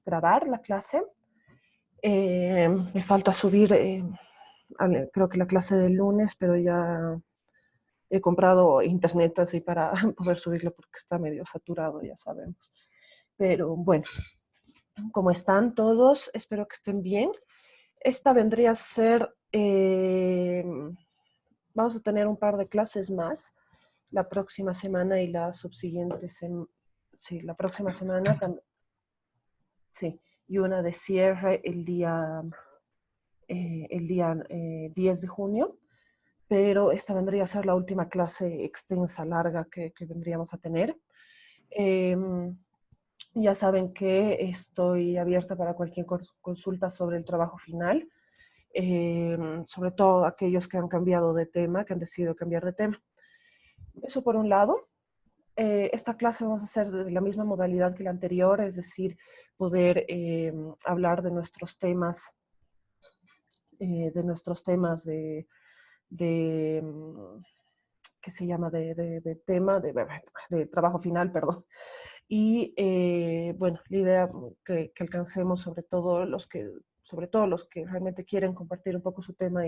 grabar la clase. Me falta subir, creo que la clase del lunes, pero ya he comprado internet así para poder subirlo porque está medio saturado, ya sabemos. Pero bueno, ¿cómo están todos? Espero que estén bien. Esta vendría a ser, vamos a tener un par de clases más la próxima semana y la subsiguiente semana. Sí, la próxima semana también. Sí, y una de cierre el día 10 de junio, pero esta vendría a ser la última clase extensa, larga que vendríamos a tener. Ya saben que estoy abierta para cualquier consulta sobre el trabajo final, sobre todo aquellos que han cambiado de tema, que han decidido cambiar de tema. Eso por un lado. Esta clase vamos a hacer de la misma modalidad que la anterior, es decir, poder hablar de nuestros temas, de ¿qué se llama? De trabajo final, perdón. Y bueno, la idea que alcancemos sobre todo los que realmente quieren compartir un poco su tema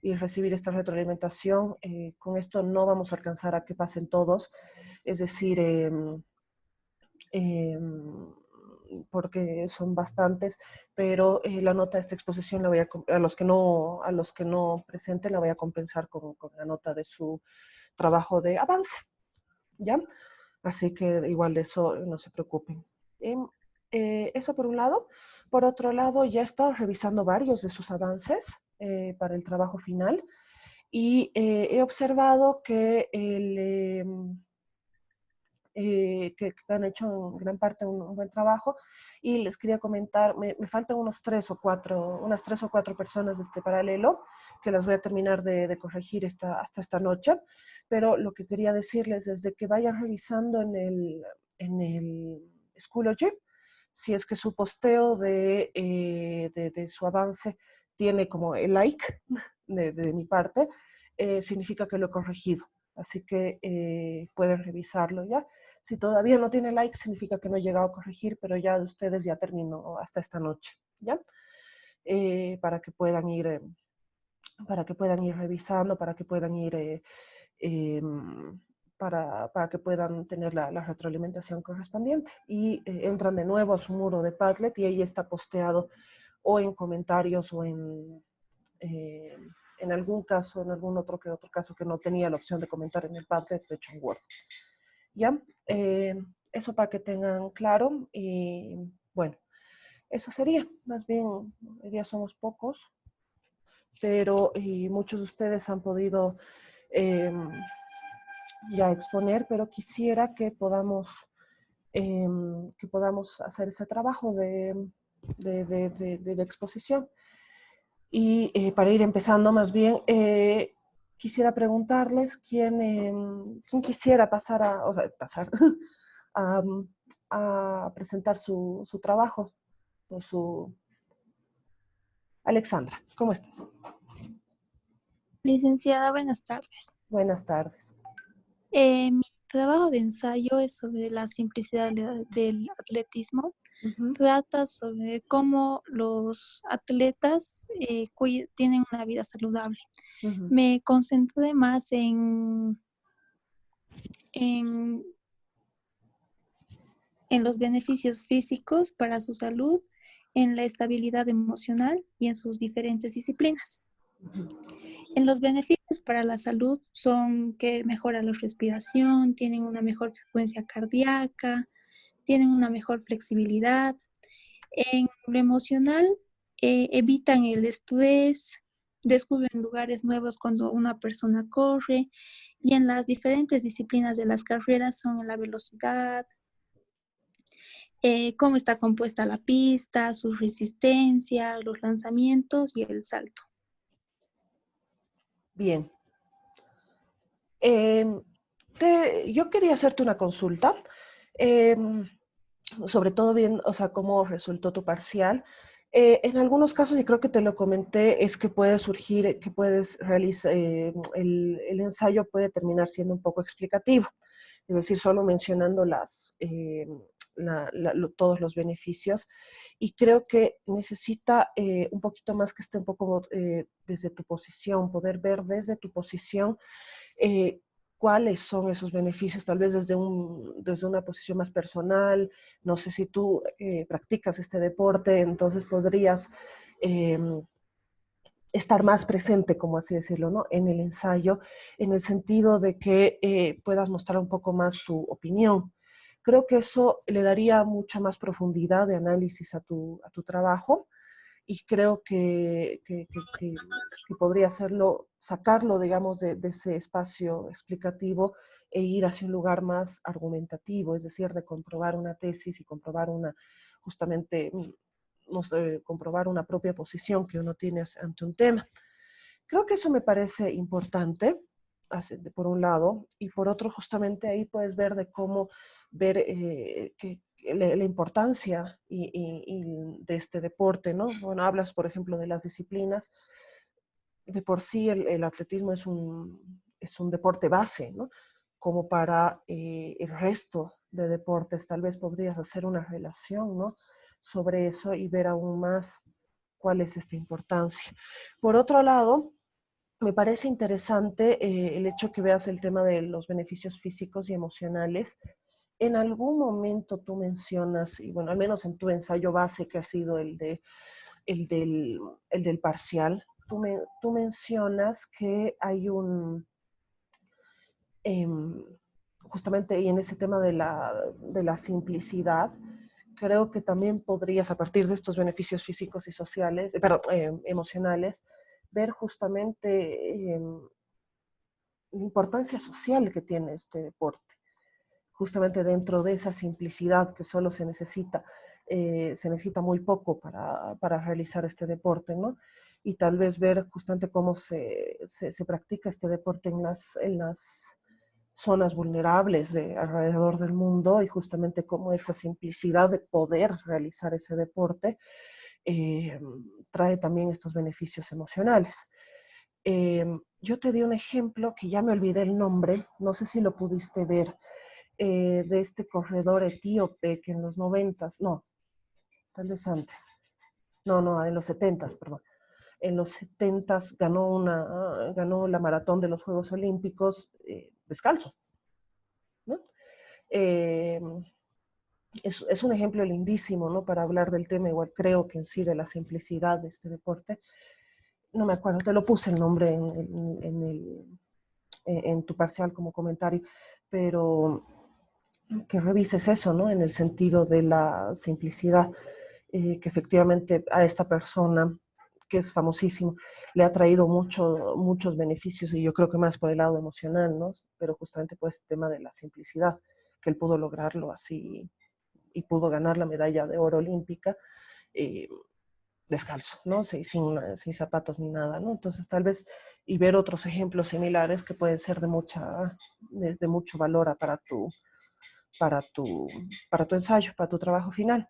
y recibir esta retroalimentación, con esto no vamos a alcanzar a que pasen todos, es decir, porque son bastantes, pero la nota de esta exposición la voy a los que no presenten la voy a compensar con la nota de su trabajo de avance, ¿ya? Así que igual de eso no se preocupen. Eso por un lado. Por otro lado, ya he estado revisando varios de sus avances para el trabajo final y he observado que que han hecho en gran parte un buen trabajo y les quería comentar, me faltan unas 3 o 4 personas de este paralelo que las voy a terminar de corregir hasta esta noche, pero lo que quería decirles es de que vayan revisando en el Schoology, si es que su posteo de su avance tiene como el like de mi parte, significa que lo he corregido. Así que pueden revisarlo ya. Si todavía no tiene like, significa que no he llegado a corregir, pero ya de ustedes ya terminó hasta esta noche, ¿ya? Para que puedan ir, para que puedan ir revisando, para que puedan ir, eh, para que puedan tener la retroalimentación correspondiente. Y entran de nuevo a su muro de Padlet y ahí está posteado o en comentarios o en algún caso, en algún otro caso que no tenía la opción de comentar en el Padlet, lo he hecho en Word. ¿Ya? Eso para que tengan claro y bueno, eso sería, más bien, hoy día somos pocos, pero muchos de ustedes han podido eh, ya exponer, pero quisiera que podamos hacer ese trabajo de exposición. Y para ir empezando más bien, quisiera preguntarles quién quisiera pasar o sea, a, a presentar su trabajo, o su... Alexandra, ¿cómo estás? Licenciada, buenas tardes. Buenas tardes. Mi trabajo de ensayo es sobre la simplicidad del atletismo. Ujú. Trata sobre cómo los atletas tienen una vida saludable. Ujú. Me concentré más en, en los beneficios físicos para su salud, en la estabilidad emocional y en sus diferentes disciplinas. En los beneficios para la salud son que mejora la respiración, tienen una mejor frecuencia cardíaca, tienen una mejor flexibilidad. En lo emocional, evitan el estrés, descubren lugares nuevos cuando una persona corre. Y en las diferentes disciplinas de las carreras son la velocidad, cómo está compuesta la pista, su resistencia, los lanzamientos y el salto. Bien. Yo quería hacerte una consulta, sobre todo bien, o sea, cómo resultó tu parcial. En algunos casos, y creo que te lo comenté, es que puede surgir, que puedes realizar, el ensayo puede terminar siendo un poco explicativo, es decir, solo mencionando todos los beneficios, y creo que necesita un poquito más que esté un poco desde tu posición, poder ver desde tu posición eh, cuáles son esos beneficios, tal vez desde una posición más personal. No sé si tú practicas este deporte, entonces podrías eh, estar más presente, como así decirlo, ¿no? En el ensayo, en el sentido de que puedas mostrar un poco más tu opinión. Creo que eso le daría mucha más profundidad de análisis a tu trabajo, y creo que podría hacerlo, sacarlo, digamos, de ese espacio explicativo e ir hacia un lugar más argumentativo, es decir, de comprobar una tesis y comprobar justamente, no sé, comprobar una propia posición que uno tiene ante un tema. Creo que eso me parece importante, por un lado, y por otro, justamente ahí puedes ver de cómo ver la importancia de este deporte, ¿no? Bueno, hablas, por ejemplo, de las disciplinas. De por sí el atletismo es un deporte base, ¿no? Como para el resto de deportes, tal vez podrías hacer una relación, ¿no? Sobre eso y ver aún más cuál es esta importancia. Por otro lado, me parece interesante el hecho que veas el tema de los beneficios físicos y emocionales. En algún momento tú mencionas, y bueno, al menos en tu ensayo base, que ha sido el del, el del parcial, tú mencionas que hay eh, justamente, y en ese tema de la simplicidad, creo que también podrías, a partir de estos beneficios físicos y sociales, perdón, emocionales, ver justamente la importancia social que tiene este deporte, justamente dentro de esa simplicidad que solo se necesita muy poco para realizar este deporte, ¿no? Y tal vez ver justamente cómo se practica este deporte en las zonas vulnerables de alrededor del mundo, y justamente cómo esa simplicidad de poder realizar ese deporte eh, trae también estos beneficios emocionales. Yo te di un ejemplo que ya me olvidé el nombre, no sé si lo pudiste ver, de este corredor etíope que en los noventas, no, tal vez antes, no, en los setentas, perdón. En los setentas ganó la maratón de los Juegos Olímpicos descalzo, ¿no? Eh, es un ejemplo lindísimo, ¿no? Para hablar del tema, igual creo que en sí de la simplicidad de este deporte. No me acuerdo, te lo puse el nombre en tu parcial como comentario, pero que revises eso, ¿no? En el sentido de la simplicidad, que efectivamente a esta persona, que es famosísimo, le ha traído muchos beneficios, y yo creo que más por el lado emocional, ¿no? Pero justamente por este tema de la simplicidad, que él pudo lograrlo así y pudo ganar la medalla de oro olímpica eh, descalzo, ¿no? Sin zapatos ni nada, ¿no? Entonces tal vez, y ver otros ejemplos similares que pueden ser de mucho valor para tu, para tu ensayo, para tu trabajo final.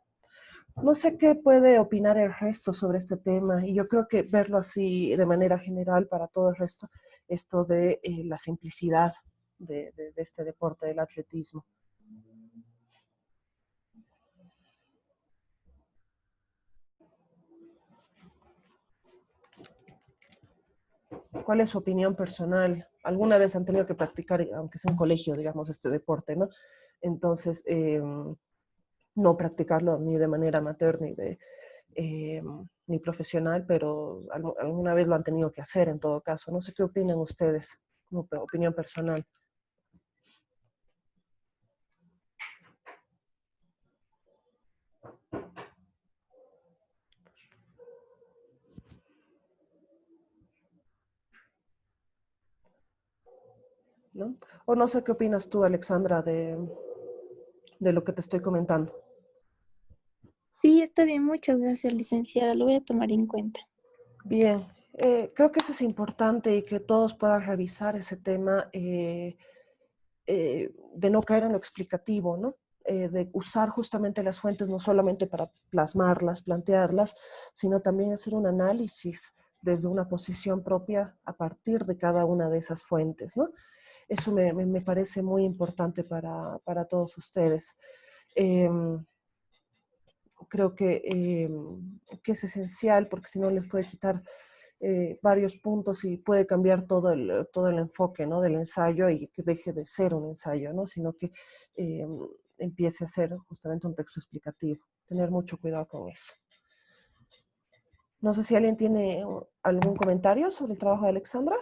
No sé qué puede opinar el resto sobre este tema, y yo creo que verlo así de manera general para todo el resto, esto de la simplicidad de este deporte del atletismo. ¿Cuál es su opinión personal? ¿Alguna vez han tenido que practicar, aunque sea en colegio, digamos, este deporte, ¿no? Entonces, no practicarlo ni de manera amateur eh, ni profesional, pero alguna vez lo han tenido que hacer en todo caso. No sé qué opinan ustedes, como opinión personal, ¿no? O no sé qué opinas tú, Alexandra, de lo que te estoy comentando. Sí, está bien, muchas gracias, licenciada. Lo voy a tomar en cuenta. Bien, creo que eso es importante, y que todos puedan revisar ese tema de no caer en lo explicativo, ¿no? De usar justamente las fuentes no solamente para plasmarlas, plantearlas, sino también hacer un análisis desde una posición propia a partir de cada una de esas fuentes, ¿no? Eso me parece muy importante para todos ustedes. Em, Creo que es esencial porque si no les puede quitar varios puntos y puede cambiar todo el enfoque, ¿no? Del ensayo y que deje de ser un ensayo, ¿no? Sino que eh, empiece a ser justamente un texto explicativo. Tener mucho cuidado con eso. No sé si alguien tiene algún comentario sobre el trabajo de Alexandra.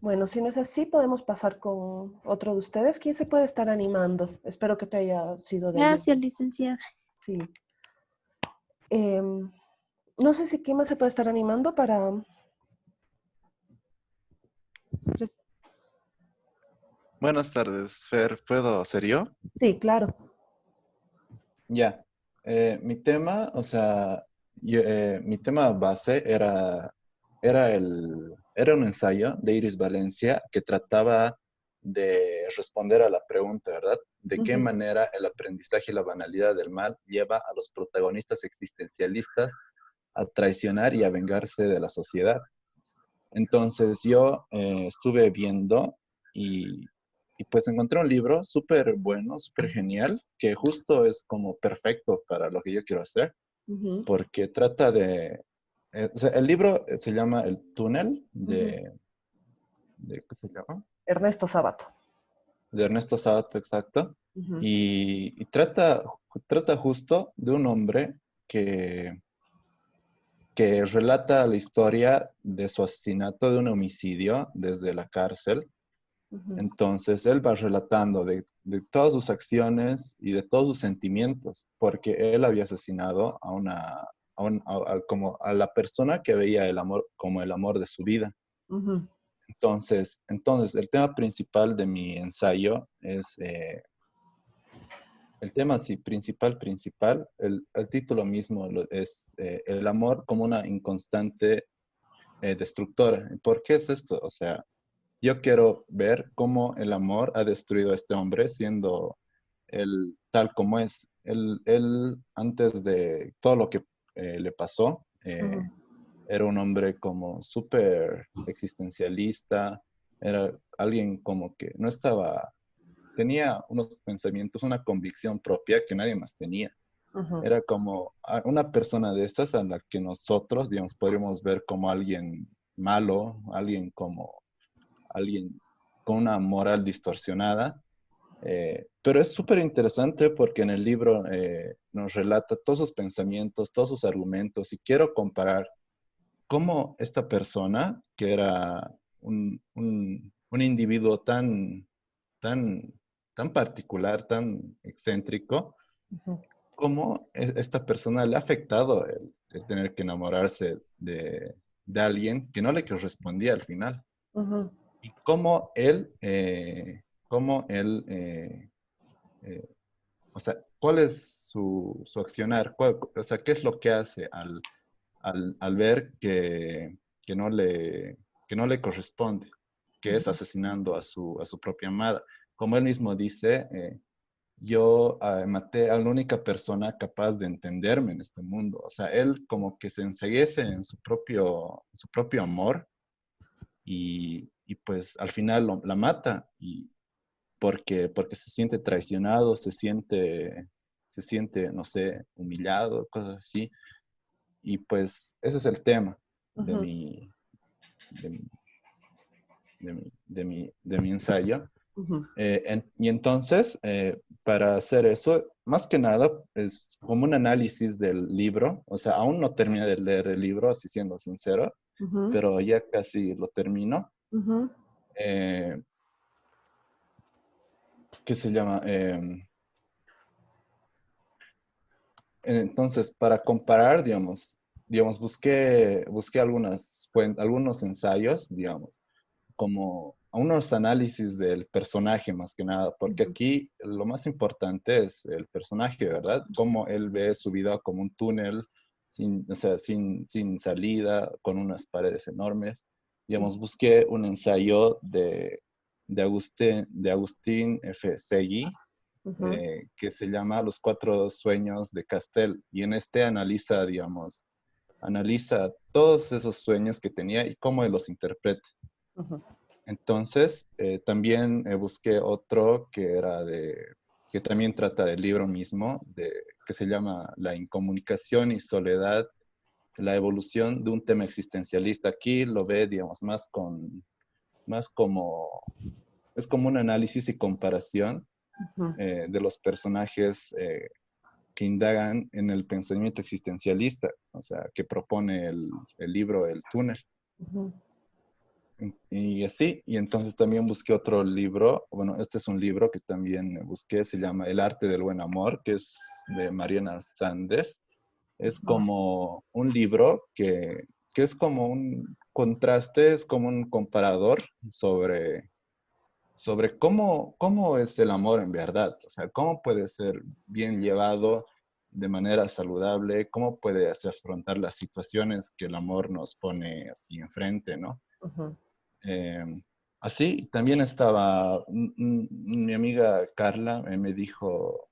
Bueno, si no es así, podemos pasar con otro de ustedes. ¿Quién se puede estar animando? Espero que te haya sido de ayuda. Gracias, licenciada. Sí. No sé si quién más se puede estar animando para... Buenas tardes, Fer. ¿Puedo ser yo? Sí, claro. Ya. Mi tema, o sea, mi tema base era un ensayo de Iris Valencia que trataba de responder a la pregunta, ¿verdad? ¿De qué Ujú, manera el aprendizaje y la banalidad del mal lleva a los protagonistas existencialistas a traicionar y a vengarse de la sociedad? Entonces yo estuve viendo y, y pues encontré un libro súper bueno, súper genial, que justo es como perfecto para lo que yo quiero hacer, ujú, porque trata de, o sea, el libro se llama El túnel ujú. ¿qué se llama? Ernesto Sábato. De Ernesto Sabato, exacto, Ujú, y trata justo de un hombre que, que relata la historia de su asesinato, de un homicidio desde la cárcel. ujú, Entonces, él va relatando de todas sus acciones y de todos sus sentimientos, porque él había asesinado a como a la persona que veía el amor como el amor de su vida. ujú, Entonces, el tema principal de mi ensayo es, el tema sí, principal, el título mismo es el amor como una inconstante destructora. ¿Por qué es esto? O sea, yo quiero ver cómo el amor ha destruido a este hombre siendo él tal como es. Él antes de todo lo que le pasó, ujú, era un hombre como súper existencialista, era alguien como que no estaba, tenía unos pensamientos, una convicción propia que nadie más tenía. ujú, Era como una persona de estas a la que nosotros, digamos, podríamos ver como alguien malo, alguien como alguien con una moral distorsionada. Pero es súper interesante porque en el libro nos relata todos sus pensamientos, todos sus argumentos y quiero comparar cómo esta persona, que era un individuo tan, tan particular, tan excéntrico, ujú, cómo esta persona le ha afectado el tener que enamorarse de alguien que no le correspondía al final. ujú, Y cómo él eh, o sea, ¿cuál es su accionar? O sea, ¿qué es lo que hace al ver que no que no le corresponde, que es ujú, asesinando a su propia amada? Como él mismo dice, yo maté a la única persona capaz de entenderme en este mundo. O sea, él como que se enceguece en su propio amor y pues al final la mata porque se siente traicionado, se siente, no sé, humillado, cosas así. Y pues ese es el tema de ujú, mi, de, mi- de mi ensayo. ujú, Y entonces, para hacer eso, más que nada, es como un análisis del libro. O sea, aún no terminé de leer el libro, así siendo sincero, ujú, pero ya casi lo termino. ujú, Eh, ¿Qué se llama? Entonces, para comparar, busqué algunos ensayos, digamos, como unos análisis del personaje más que nada, porque ujú, aquí lo más importante es el personaje, ¿verdad? Cómo él ve su vida como un túnel, o sea, sin salida, con unas paredes enormes. Digamos, busqué un ensayo de Agustín F. Segui, ujú, que se llama Los Cuatro Sueños de Castel. Y en este analiza, digamos, analiza todos esos sueños que tenía y cómo él los interpreta. Ujú. Entonces, también busqué otro que también trata del libro mismo, que se llama La incomunicación y soledad, la evolución de un tema existencialista. Aquí lo ve, digamos, más como, es como un análisis y comparación Ujú. de los personajes que indagan en el pensamiento existencialista, o sea, que propone el libro El túnel. Ujú. Y así, y entonces también busqué otro libro, bueno, este es un libro que también busqué, se llama El arte del buen amor, que es de Mariana Sández. Es como un libro que es como un contraste, es como un comparador sobre cómo es el amor en verdad, o sea, cómo puede ser bien llevado de manera saludable, cómo puede hacer afrontar las situaciones que el amor nos pone así enfrente, ¿no? Ujú. Eh, Así, también estaba mi amiga Carla, me dijo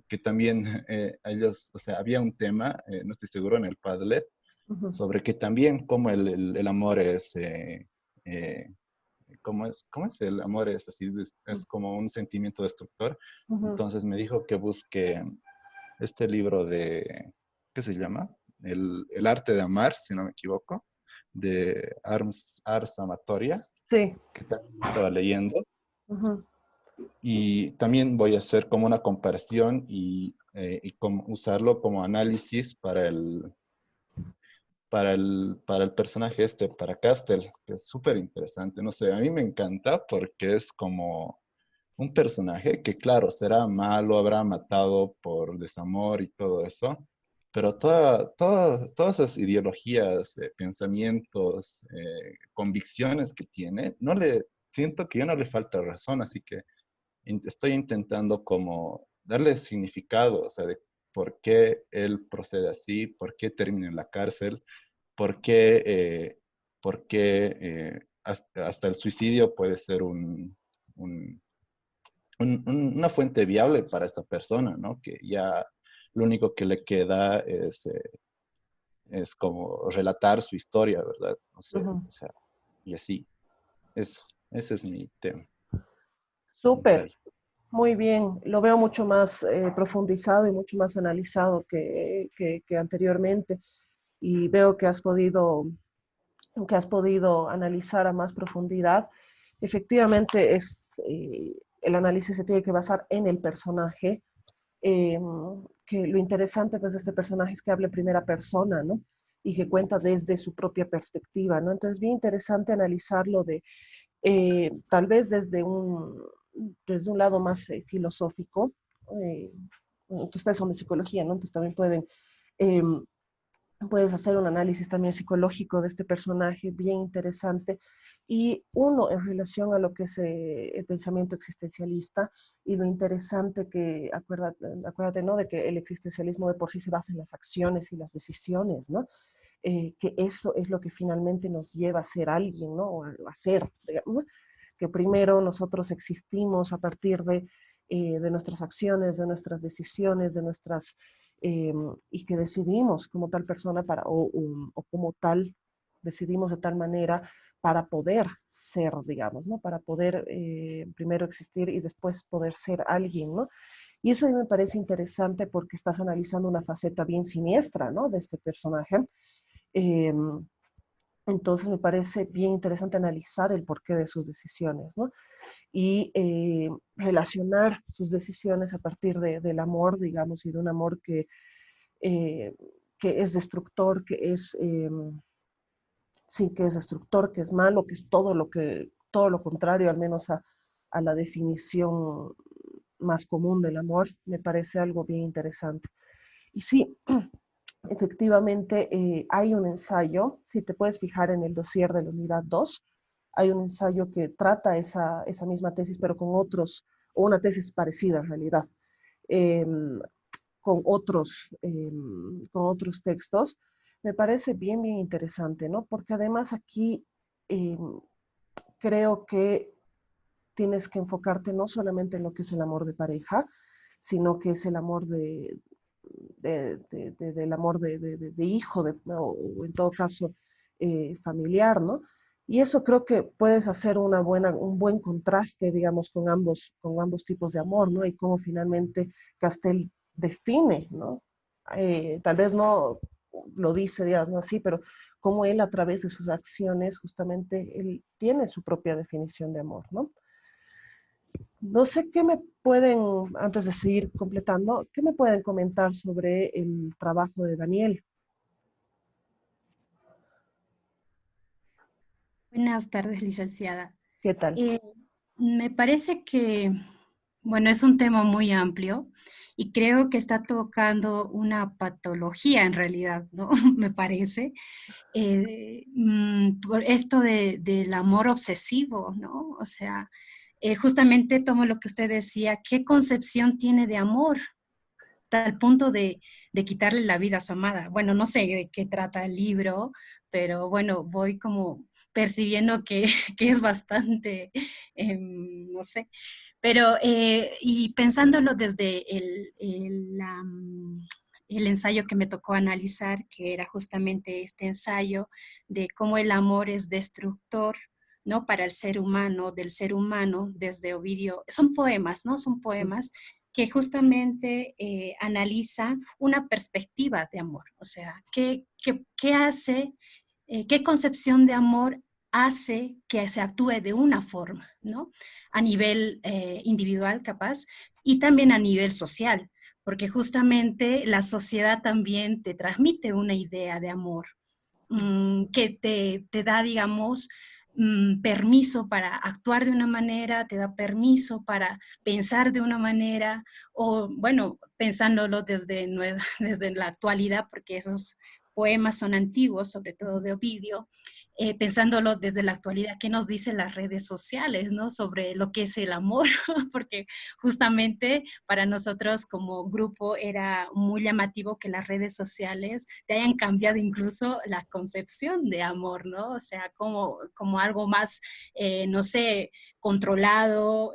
que también ellos, o sea, había un tema, no estoy seguro, en el Padlet, Ujú. sobre que también como el amor es, cómo es el amor es así, es como un sentimiento destructor. Ujú. Entonces me dijo que busque este libro ¿qué se llama? El arte de amar, si no me equivoco, de Ars Amatoria, Sí. que también estaba leyendo, Ujú. y también voy a hacer como una comparación y usarlo como análisis para el personaje para Castel, que es súper interesante. No sé, a mí me encanta porque es como un personaje que, claro, será malo, habrá matado por desamor y todo eso, pero todas esas ideologías, pensamientos, convicciones que tiene, siento que ya no le falta razón, así que estoy intentando como darle significado, o sea, de por qué él procede así, por qué termina en la cárcel, por qué, hasta el suicidio puede ser un- una fuente viable para esta persona, ¿no? Que ya lo único que le queda es como relatar su historia, ¿verdad? No sé, Ujú. o sea, y así, eso, ese es mi tema, mi Súper. ensayo. Muy bien, lo veo mucho más profundizado y mucho más analizado que anteriormente y veo que has podido analizar a más profundidad. Efectivamente, el análisis se tiene que basar en el personaje, eh, que lo interesante pues, de este personaje es que habla en primera persona, ¿no? Y que cuenta desde su propia perspectiva, ¿no? Entonces, bien interesante analizarlo tal vez desde un lado más filosófico, eh, que ustedes son de psicología, ¿no? Entonces también eh, puedes hacer un análisis también psicológico de este personaje bien interesante. Y uno, en relación a lo que es el pensamiento existencialista y lo interesante acuérdate, ¿no? De que el existencialismo de por sí se basa en las acciones y las decisiones, ¿no? Que eso es lo que finalmente nos lleva a ser alguien, ¿no? O a ser, digamos, ¿no? Que primero nosotros existimos a partir de nuestras acciones, de nuestras decisiones, eh, y que decidimos como tal persona o como tal, decidimos de tal manera para poder ser, digamos, ¿no? Para poder primero existir y después poder ser alguien, ¿no? Y eso a mí me parece interesante porque estás analizando una faceta bien siniestra, ¿no? De este personaje. Eh, entonces me parece bien interesante analizar el porqué de sus decisiones, ¿no? Y relacionar sus decisiones a partir del amor, digamos, y de un amor eh, que es destructor, sí, que es destructor, que es malo, que es todo lo contrario, al menos a la definición más común del amor, me parece algo bien interesante. Y sí, efectivamente, hay un ensayo, si te puedes fijar en el dossier de la unidad 2, hay un ensayo que trata esa misma tesis, pero o una tesis parecida en realidad, eh, con otros textos. Me parece bien, bien interesante, ¿no? Porque además aquí eh, creo que tienes que enfocarte no solamente en lo que es el amor de pareja, sino que es el amor del amor de hijo, o en todo caso familiar, ¿no? Y eso creo que puedes hacer un buen contraste, digamos, con ambos tipos de amor, ¿no? Y cómo finalmente Castel define, ¿no? Tal vez no lo dice, digamos, ¿no? Así, pero cómo él a través de sus acciones, justamente, él tiene su propia definición de amor, ¿no? No sé qué me pueden, antes de seguir completando, qué me pueden comentar sobre el trabajo de Daniel. Buenas tardes, licenciada. ¿Qué tal? Eh, Me parece que, bueno, es un tema muy amplio y creo que está tocando una patología en realidad, ¿no? Me parece. Por esto del amor obsesivo, ¿no? O sea, justamente tomo lo que usted decía, ¿qué concepción tiene de amor? Tal punto de quitarle la vida a su amada. Bueno, no sé de qué trata el libro, pero bueno, voy como percibiendo que, que es bastante, no sé, pero y pensándolo desde el ensayo que me tocó analizar, que era justamente este ensayo de cómo el amor es destructor, ¿no? Para el ser humano, del ser humano, desde Ovidio, son poemas, ¿no? Son poemas que justamente analiza una perspectiva de amor, o sea, qué hace, qué concepción de amor hace que se actúe de una forma, ¿no? A nivel individual, capaz, y también a nivel social, porque justamente la sociedad también te transmite una idea de amor, que te da, digamos, permiso para actuar de una manera, te da permiso para pensar de una manera, o bueno, pensándolo desde, desde la actualidad, porque esos poemas son antiguos, sobre todo de Ovidio, pensándolo desde la actualidad, ¿qué nos dicen las redes sociales, ¿no? Sobre lo que es el amor, porque justamente para nosotros como grupo era muy llamativo que las redes sociales te hayan cambiado incluso la concepción de amor, ¿no? O sea, como algo más, no sé, controlado,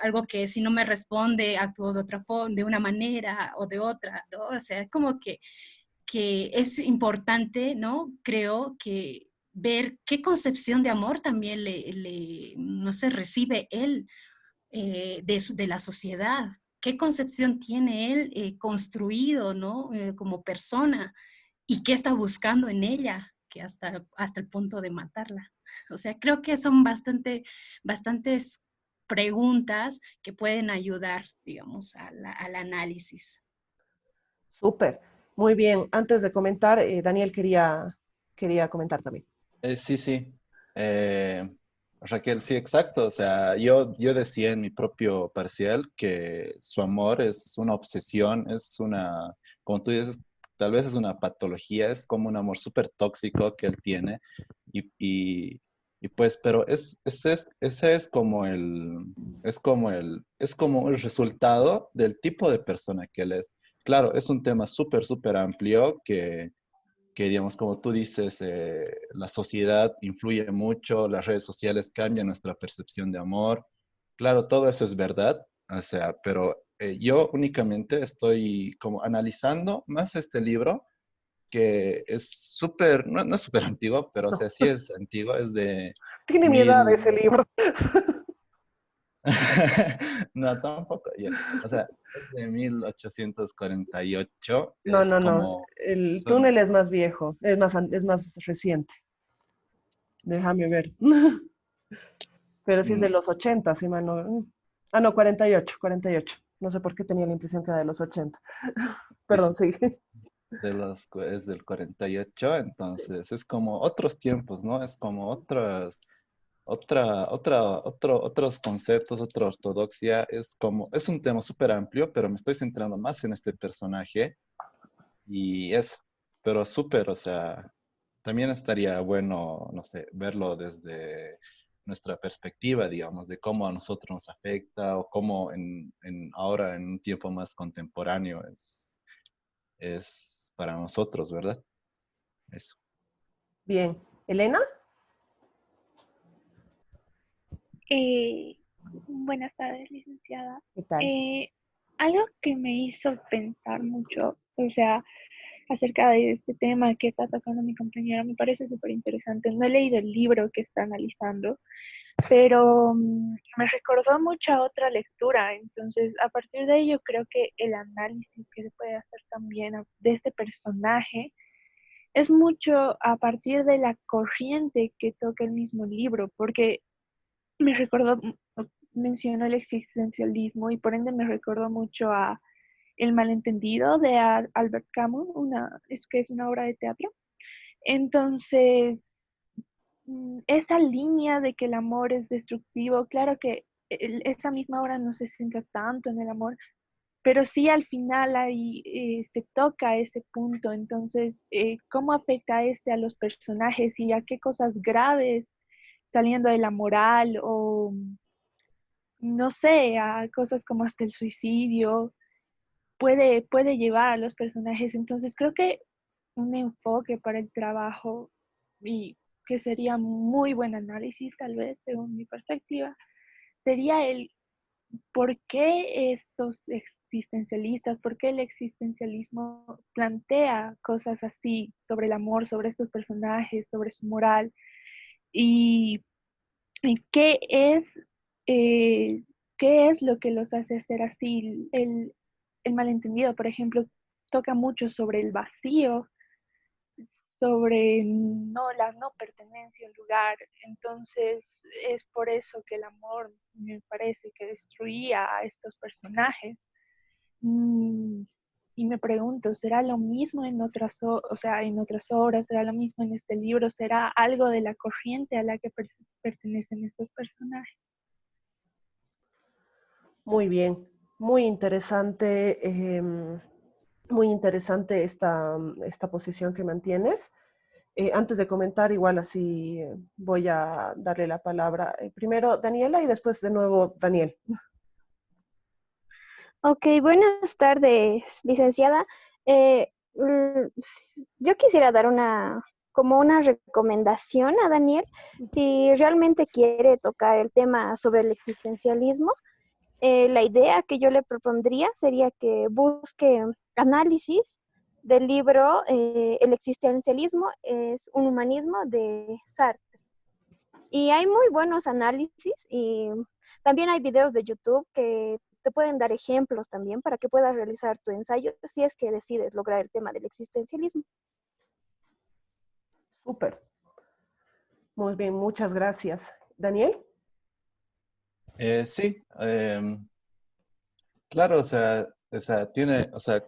algo que si no me responde actúo de otra forma, de una manera o de otra, ¿no? O sea, es como que es importante, ¿no? Creo que ver qué concepción de amor también no sé, recibe él de la sociedad, qué concepción tiene él construido, ¿no? Como persona y qué está buscando en ella, que hasta el punto de matarla. O sea, creo que son bastantes preguntas que pueden ayudar, digamos, al análisis. Súper, muy bien. Antes de comentar, Daniel quería comentar también. Sí, sí. Eh, Raquel, sí, exacto. O sea, yo decía en mi propio parcial que su amor es una obsesión, es una, como tú dices, tal vez es una patología, es como un amor súper tóxico que él tiene. Y, y, y pues, pero ese es como el resultado del tipo de persona que él es. Claro, es un tema súper, súper amplio que, digamos, como tú dices, la sociedad influye mucho, las redes sociales cambian nuestra percepción de amor. Claro, todo eso es verdad, o sea, pero yo únicamente estoy como analizando más este libro, que es súper, no es súper antiguo, pero o No, sea, sí es antiguo, es de tiene mi edad mil... ese libro. No, tampoco, ya. O sea, es de 1848, No, es no, no. como... El Son, túnel es más viejo, es más reciente. Déjame ver. Pero sí es de mm, los 80, si mal no. Ah, no, 48, 48. No sé por qué tenía la impresión que era de los 80. sí, Perdón, sí, sí. es del 48, entonces es como otros tiempos, ¿no? Es como otros conceptos, otra ortodoxia, es como, es un tema súper amplio, pero me estoy centrando más en este personaje y eso, pero súper, o sea, también estaría bueno, no sé, verlo desde nuestra perspectiva, digamos, de cómo a nosotros nos afecta o cómo ahora en un tiempo más contemporáneo es para nosotros, ¿verdad? Eso. Bien. ¿Elena? Eh, Buenas tardes, licenciada. ¿Qué tal? Algo que me hizo pensar mucho O sea, acerca de este tema que está tocando mi compañera, me parece súper interesante. No he leído el libro que está analizando, pero me recordó mucho a otra lectura. Entonces, a partir de ello, creo que el análisis que se puede hacer también de este personaje es mucho a partir de la corriente que toca el mismo libro, porque me recordó, mencionó el existencialismo y por ende me recordó mucho a El malentendido de Albert Camus, es que es una obra de teatro. Entonces, esa línea de que el amor es destructivo, claro que esa misma obra no se centra tanto en el amor, pero sí al final ahí se toca ese punto. Entonces, ¿cómo afecta este a los personajes y a qué cosas graves, saliendo de la moral o, no sé, a cosas como hasta el suicidio, puede llevar a los personajes? Entonces, creo que un enfoque para el trabajo y que sería muy buen análisis, tal vez, según mi perspectiva, sería el por qué estos existencialistas, por qué el existencialismo plantea cosas así sobre el amor, sobre estos personajes, sobre su moral, y, y eh, qué es lo que los hace ser así. El malentendido, por ejemplo, toca mucho sobre el vacío, sobre la no pertenencia al lugar. Entonces es por eso que el amor me parece que destruía a estos personajes. Mm, y me pregunto, ¿será lo mismo en o sea, en otras obras? ¿Será lo mismo en este libro? ¿Será algo de la corriente a la que pertenecen estos personajes? Muy bien, muy interesante, muy interesante esta posición que mantienes. Antes de comentar, igual así voy a darle la palabra primero Daniela y después de nuevo Daniel. Ok, buenas tardes, licenciada. Yo quisiera dar como una recomendación a Daniel. Si realmente quiere tocar el tema sobre el existencialismo, la idea que yo le propondría sería que busque análisis del libro El existencialismo es un humanismo de Sartre. Y hay muy buenos análisis y también hay videos de YouTube que te pueden dar ejemplos también para que puedas realizar tu ensayo si es que decides lograr el tema del existencialismo. Súper. Muy bien, muchas gracias. Daniel. Sí, claro,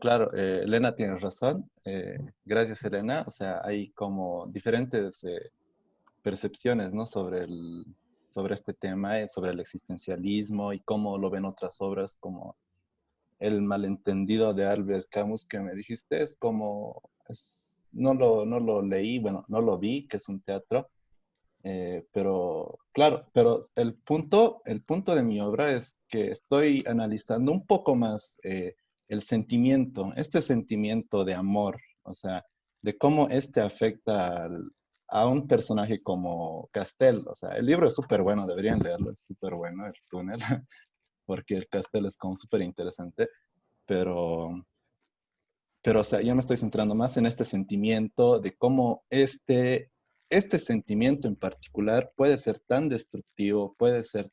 claro, Elena tiene razón. Gracias, Elena. O sea, hay como diferentes percepciones, ¿no? Sobre este tema, sobre el existencialismo y cómo lo ven otras obras, como El malentendido de Albert Camus que me dijiste, es como, no lo leí, bueno, no lo vi, que es un teatro, pero claro, pero el punto de mi obra es que estoy analizando un poco más el sentimiento, este sentimiento de amor, o sea, de cómo este afecta a un personaje como Castel. O sea, el libro es súper bueno, deberían leerlo, es súper bueno, El túnel, porque el Castel es como súper interesante, pero, o sea, yo me estoy centrando más en este sentimiento de cómo este sentimiento en particular puede ser tan destructivo, puede ser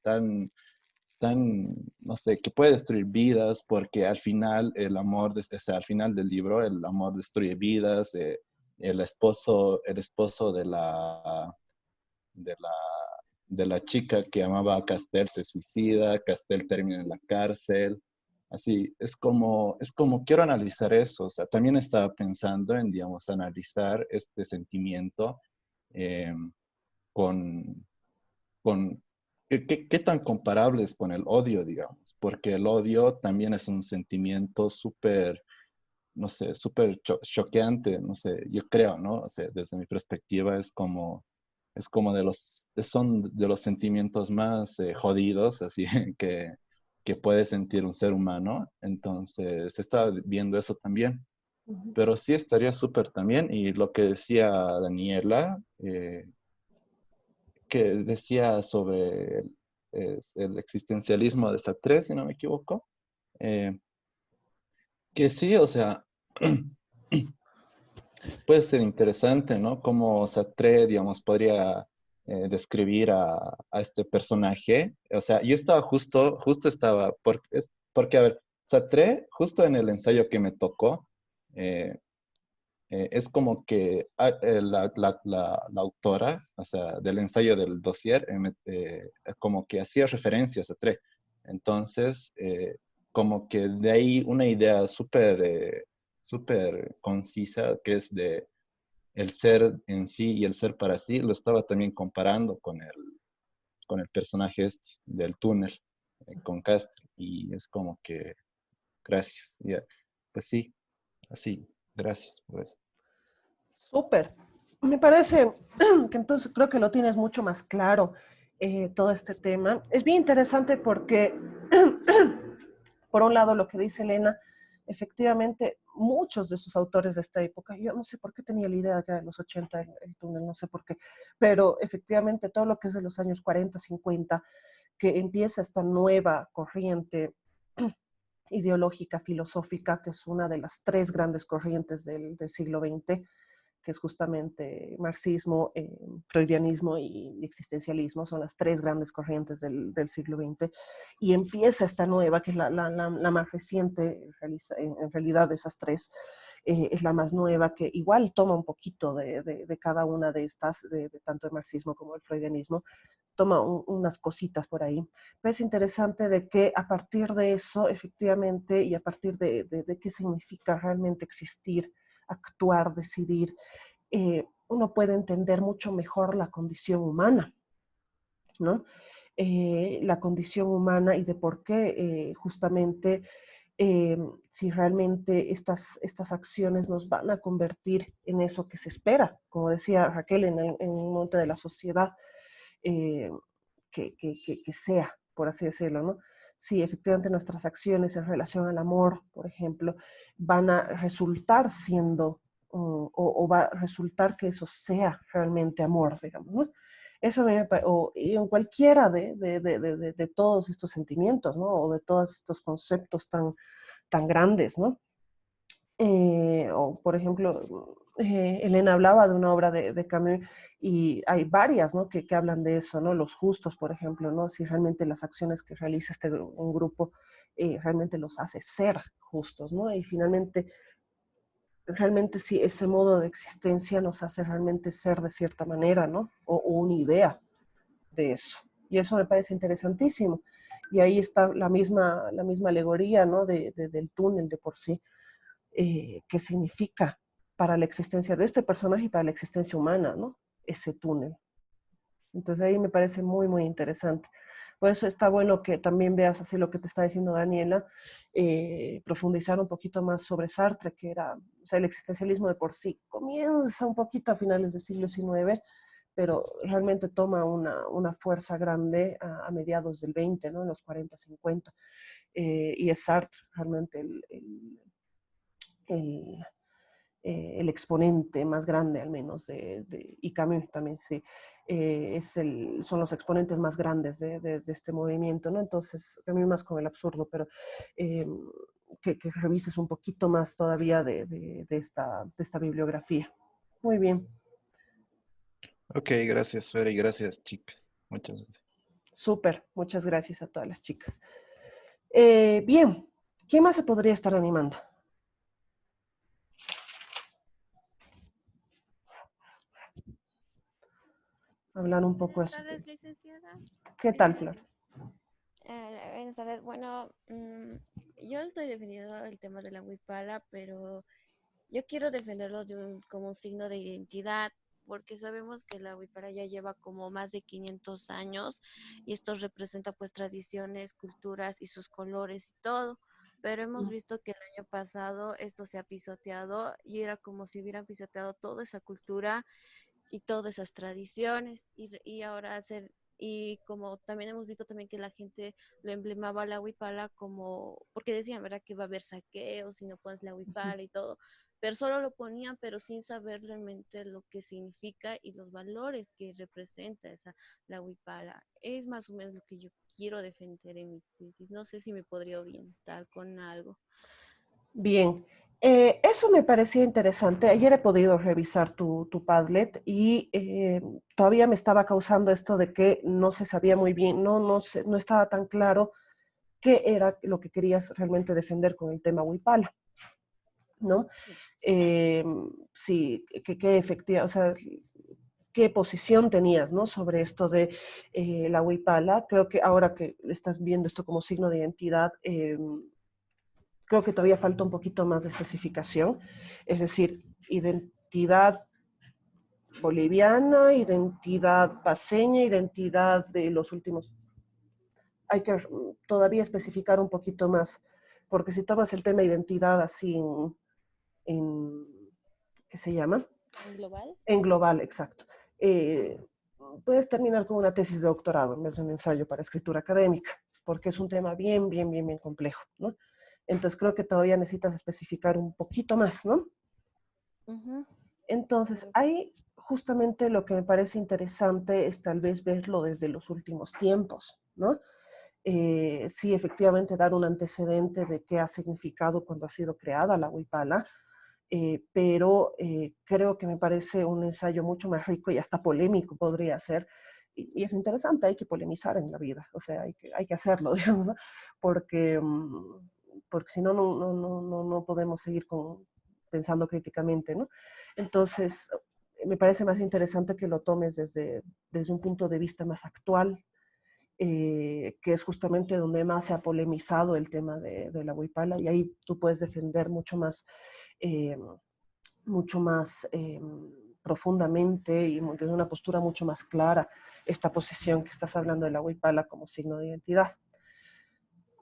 no sé, que puede destruir vidas, porque al final el amor, o sea, al final del libro, el amor destruye vidas. El esposo de la, de la chica que amaba a Castel se suicida, Castel termina en la cárcel. Así, es como quiero analizar eso. O sea, también estaba pensando en, digamos, analizar este sentimiento eh, con, qué tan comparable es con el odio, digamos, porque el odio también es un sentimiento súper, no sé, súper choqueante, no sé, yo creo, ¿no? O sea, desde mi perspectiva es como son de los sentimientos más jodidos, así que puede sentir un ser humano. Entonces, estaba viendo eso también. Pero sí estaría súper también. Y lo que decía Daniela, que decía sobre el existencialismo de Sartre, si no me equivoco, eh, que sí, o sea, Puede ser interesante, ¿no? Cómo Sartre, digamos, podría describir a este personaje. O sea, yo estaba justo estaba, porque, a ver, Sartre, justo en el ensayo que me tocó, eh, es como que la autora, o sea, del ensayo del dossier, como que hacía referencia a Sartre. Entonces, como que de ahí una idea súper concisa, que es de el ser en sí y el ser para sí, lo estaba también comparando con el personaje este del túnel, con Castro, y es como que, gracias, ya. Pues sí, así, gracias por eso. Súper. Me parece que entonces creo que lo tienes mucho más claro todo este tema. Es bien interesante porque, por un lado, lo que dice Elena, efectivamente, muchos de sus autores de esta época, yo no sé por qué tenía la idea de que era de los 80 el túnel, no sé por qué, pero efectivamente todo lo que es de los años 40, 50, que empieza esta nueva corriente ideológica, filosófica, que es una de las tres grandes corrientes del siglo XX, que es justamente marxismo, freudianismo y existencialismo, son las tres grandes corrientes del siglo XX, y empieza esta nueva, que es la más reciente, en realidad de esas tres, es la más nueva, que igual toma un poquito de cada una de estas, tanto el marxismo como el freudianismo, toma unas cositas por ahí. Pero es interesante de que a partir de eso, efectivamente, y a partir de qué significa realmente existir, actuar, decidir, uno puede entender mucho mejor la condición humana, ¿no? La condición humana y de por qué justamente si realmente estas acciones nos van a convertir en eso que se espera, como decía Raquel, en un momento de la sociedad eh, que sea, por así decirlo, ¿no? Si efectivamente nuestras acciones en relación al amor, por ejemplo, van a resultar siendo o va a resultar que eso sea realmente amor, digamos, ¿no? Eso me o y en cualquiera de todos estos sentimientos, ¿no? O de todos estos conceptos tan grandes, ¿no? O, por ejemplo, Elena hablaba de una obra de Camus y hay varias, ¿no? que hablan de eso, ¿no? Los justos, por ejemplo, ¿no? Si realmente las acciones que realiza un grupo realmente los hace ser justos, ¿no? Y finalmente, realmente si ese modo de existencia nos hace realmente ser de cierta manera, ¿no? O una idea de eso. Y eso me parece interesantísimo. Y ahí está la misma alegoría, ¿no? Del túnel de por sí qué significa para la existencia de este personaje y para la existencia humana, ¿no? Ese túnel. Entonces ahí me parece muy, muy interesante. Por eso está bueno que también veas así lo que te está diciendo Daniela, profundizar un poquito más sobre Sartre, que era, o sea, el existencialismo de por sí comienza un poquito a finales del siglo XIX, pero realmente toma una fuerza grande a mediados del 20, ¿no? En los 40, 50. Y es Sartre realmente el, el exponente más grande, al menos, y Camus también, sí, son los exponentes más grandes de este movimiento, ¿no? Entonces, Camus más con el absurdo, pero eh, que revises un poquito más todavía de esta bibliografía. Muy bien, Ok, gracias, Fer, y gracias, chicas. Muchas gracias. súper, muchas gracias a todas las chicas. Bien, ¿quién más se podría estar animando? Hablar un poco de Buenas eso. tardes, licenciada. ¿Qué tal, Flor? Buenas tardes. Bueno, yo estoy defendiendo el tema de la huipala, pero yo quiero defenderlo como un signo de identidad, porque sabemos que la huipala ya lleva como más de 500 años y esto representa pues tradiciones, culturas y sus colores y todo. Pero hemos visto que el año pasado esto se ha pisoteado y era como si hubieran pisoteado toda esa cultura y todas esas tradiciones y ahora hacer y como también hemos visto también que la gente lo emblemaba la huipala como porque decían verdad que va a haber saqueos si no pones la huipala y todo, pero solo lo ponían pero sin saber realmente lo que significa y los valores que representa esa la huipala. Es más o menos lo que yo quiero defender en mi tesis. No sé si me podría orientar con algo. Bien, Eso me parecía interesante. Ayer he podido revisar tu Padlet y todavía me estaba causando esto de que no se sabía muy bien, no estaba tan claro qué era lo que querías realmente defender con el tema Huipala, ¿no? Eh, sí, que efectiva, o sea, qué posición tenías, ¿no? Sobre esto de la Huipala. Creo que ahora que estás viendo esto como signo de identidad, creo que todavía falta un poquito más de especificación, es decir, identidad boliviana, identidad paseña, identidad de los últimos. Hay que todavía especificar un poquito más, porque si tomas el tema identidad así en ¿qué se llama? ¿En global? En global, exacto. Eh, Puedes terminar con una tesis de doctorado en vez de un ensayo para escritura académica, porque es un tema bien complejo, ¿no? Entonces creo que todavía necesitas especificar un poquito más, ¿no? Ujú. Entonces, ahí justamente lo que me parece interesante es tal vez verlo desde los últimos tiempos, ¿no? Sí, efectivamente dar un antecedente de qué ha significado cuando ha sido creada la Huipala, pero creo que me parece un ensayo mucho más rico y hasta polémico podría ser, y es interesante, hay que polemizar en la vida, o sea, hay que hacerlo, digamos, ¿no? Porque, porque si no, no podemos seguir pensando críticamente, ¿no? Entonces, me parece más interesante que lo tomes desde un punto de vista más actual, que es justamente donde más se ha polemizado el tema de la huipala, y ahí tú puedes defender eh, mucho más profundamente y desde una postura mucho más clara esta posición que estás hablando de la huipala como signo de identidad.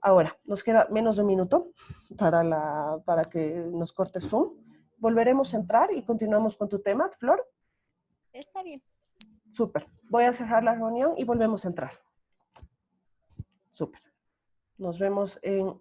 Ahora, nos queda menos de un minuto para que nos cortes Zoom. Volveremos a entrar y continuamos con tu tema, Flor. Está bien. Súper. Voy a cerrar la reunión y volvemos a entrar. Súper. Nos vemos en